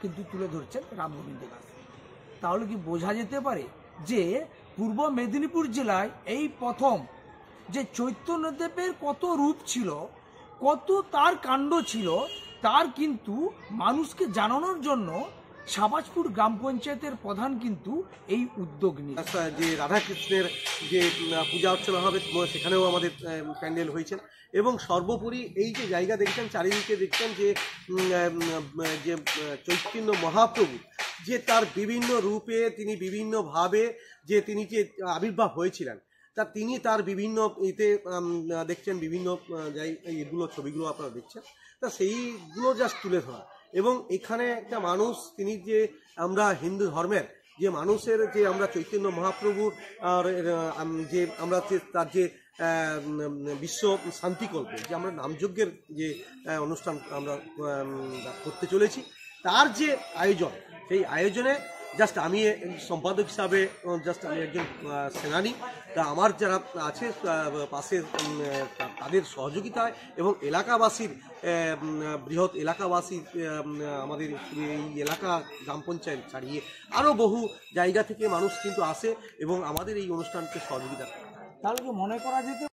কিন্তু তুলে ধরছেন রামগোবিন্দ দাস। তাহলে কি বোঝা যেতে পারে যে পূর্ব মেদিনীপুর জেলায় এই প্রথম যে চৈতন্যদেবের কত রূপ ছিল, কত তার কাণ্ড ছিল, তার কিন্তু মানুষকে জানানোর জন্য সাবাজপুর গ্রাম পঞ্চায়েতের প্রধান কিন্তু এই উদ্যোগ নিয়ে যে রাধাকৃষ্ণের যে পূজা অর্চনা হবে সেখানেও আমাদের প্যান্ডেল হয়েছে। এবং সর্বোপরি এই যে জায়গা দেখছেন, চারিদিকে দেখছেন যে যে চৈতন্য মহাপ্রভু যে তার বিভিন্ন রূপে তিনি বিভিন্নভাবে যে তিনি যে আবির্ভাব হয়েছিলেন, তা তিনি তার বিভিন্ন এতে দেখছেন বিভিন্ন এগুলো ছবিগুলো আপনারা দেখছেন, তা সেইগুলো জাস্ট তুলে ধরা। এবং এখানে একটা মানুষ, তিনি যে আমরা হিন্দু ধর্মের যে মানুষের যে আমরা চৈতন্য মহাপ্রভুর যে আমরা তার যে বিশ্ব শান্তিকল্পে যে আমরা নামযজ্ঞের যে অনুষ্ঠান আমরা করতে চলেছি, তার যে আয়োজন, সেই আয়োজনে জাস্ট আমি সম্পাদক হিসাবে জাস্ট আমি একজন সেনানী, তা আমার যারা আছে পাশে তাদের সহযোগিতায় এবং এলাকাবাসীর বৃহৎ এলাকাবাসী আমাদের এই এলাকা গ্রাম পঞ্চায়েত ছাড়িয়ে আরও বহু জায়গা থেকে মানুষ কিন্তু আসে এবং আমাদের এই অনুষ্ঠানকে সহযোগিতা করে। তাহলে কি মনে করা যেতে